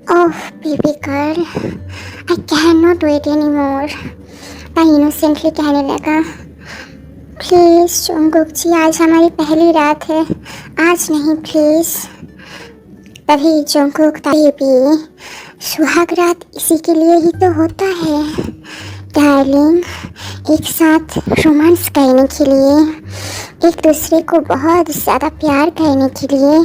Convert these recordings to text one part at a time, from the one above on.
Oh baby girl, I can not wait any more. मैं innocently कहने लगा, please Jungkook जी, आज हमारी पहली रात है, आज नहीं प्लीज़। तभी जंगकुक, बेबी सुहाग रात इसी के लिए ही तो होता है डार्लिंग, एक साथ रोमांस करने के लिए, एक दूसरे को बहुत ज़्यादा प्यार करने के लिए।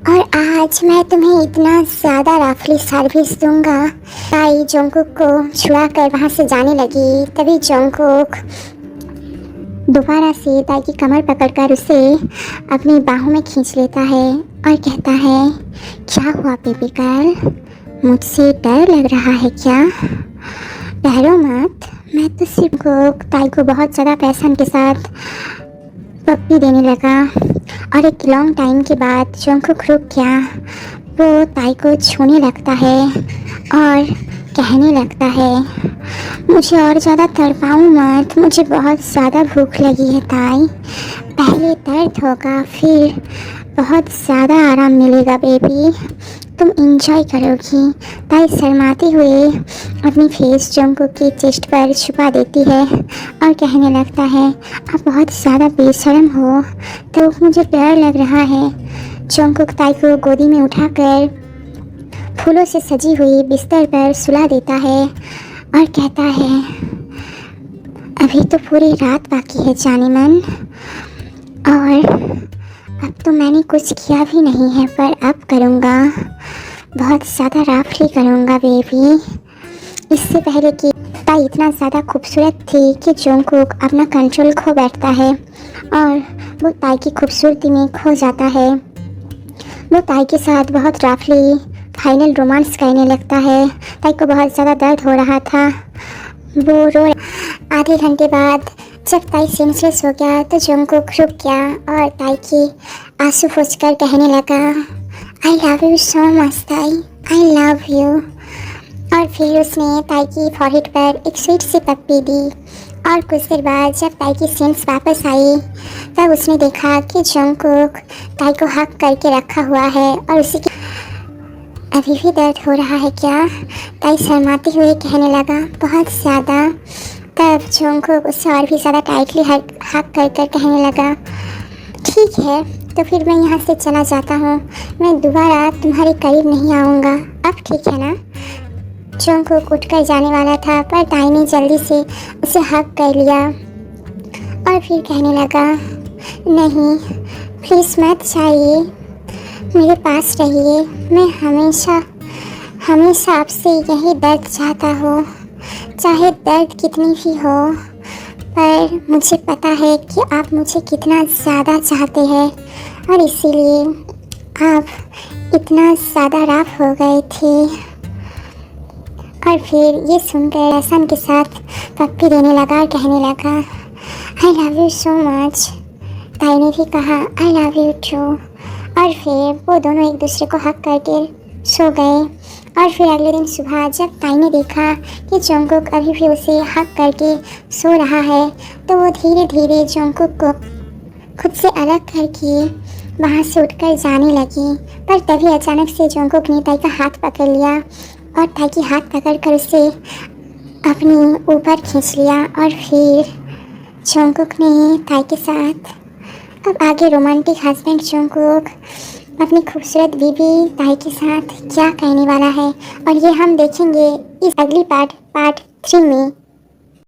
और आज मैं तुम्हें इतना ज़्यादा रफली सर्विस दूंगा। ताई जंगकुक को छुड़ा कर वहाँ से जाने लगी। तभी जंगकुक दोबारा से ताई की कमर पकड़कर उसे अपनी बाहों में खींच लेता है और कहता है, क्या हुआ बेबी गर्ल, मुझसे डर लग रहा है क्या? डरो मत, मैं तो सिर्फ ताई को बहुत ज़्यादा पैसन के साथ पप्पी देने लगा। और एक लॉन्ग टाइम के बाद जंगकुक रुक गया। वो ताई को छूने लगता है और कहने लगता है, मुझे और ज़्यादा तड़पाओ मत, मुझे बहुत ज़्यादा भूख लगी है ताई। पहले दर्द होगा, फिर बहुत ज़्यादा आराम मिलेगा बेबी, तुम इंजॉय करोगी। ताई शर्माते हुए अपनी फेस जंगकुक की चेस्ट पर छुपा देती है और कहने लगता है, आप बहुत ज़्यादा बेशर्म हो, तो मुझे डर लग रहा है। जंगकुक ताई को गोदी में उठाकर फूलों से सजी हुई बिस्तर पर सुला देता है और कहता है, अभी तो पूरी रात बाकी है जाने मन, और अब तो मैंने कुछ किया भी नहीं है, पर अब करूँगा, बहुत ज़्यादा रफली करूँगा बेबी। इससे पहले कि ताई इतना ज़्यादा खूबसूरत थी कि जंगकुक अपना कंट्रोल खो बैठता है और वो ताई की खूबसूरती में खो जाता है। वो ताई के साथ बहुत रफली फाइनल रोमांस करने लगता है। ताई को बहुत ज़्यादा दर्द हो रहा था, वो रो। आधे घंटे बाद जब ताई सेंसलेस हो गया तो जंगकुक रुक गया और ताई की आंसू पोंछकर कहने लगा, I love you so much ताई, आई लव यू। और फिर उसने ताई की फॉरहेड पर एक स्वीट सी पप्पी दी। और कुछ देर बाद जब ताई की सेंस वापस आई तब उसने देखा कि जंगकुक ताई को हक करके रखा हुआ है और उसी की अभी भी दर्द हो रहा है क्या? ताई शर्माते हुए कहने लगा, बहुत ज़्यादा। तब जंगकुक उससे और भी ज़्यादा टाइटली हक कर कर कहने लगा, ठीक है तो फिर मैं यहाँ से चला जाता हूँ, मैं दोबारा तुम्हारे करीब नहीं आऊँगा, अब ठीक है ना? जंगकुक उठकर जाने वाला था पर ताई ने जल्दी से उसे हक कर लिया और फिर कहने लगा, नहीं प्लीज़ मत जाइए, मेरे पास रहिए, मैं हमेशा हमेशा आपसे यही दर्द चाहता हूँ, चाहे दर्द कितनी भी हो, पर मुझे पता है कि आप मुझे कितना ज़्यादा चाहते हैं और इसीलिए आप इतना ज़्यादा रफ हो गए थे। और फिर ये सुनकर पैसन के साथ पप्पी देने लगा और कहने लगा, I love you so much. ताई ने भी कहा, आई लव यू टू। और फिर वो दोनों एक दूसरे को हक करके सो गए। और फिर अगले दिन सुबह जब ताई ने देखा कि जंगकुक अभी भी उसे हक करके सो रहा है तो वो धीरे धीरे जंगकुक को खुद से अलग करके वहाँ से उठकर जाने लगी। पर तभी अचानक से जंगकुक ने ताई का हाथ पकड़ लिया और ताई की हाथ पकड़कर उसे अपने ऊपर खींच लिया। और फिर जंगकुक ने ताई के साथ अब आगे रोमांटिक हस्बैंड जंगकुक अपनी खूबसूरत बीवी ताई के साथ क्या कहने वाला है और ये हम देखेंगे इस अगली पार्ट 3 में।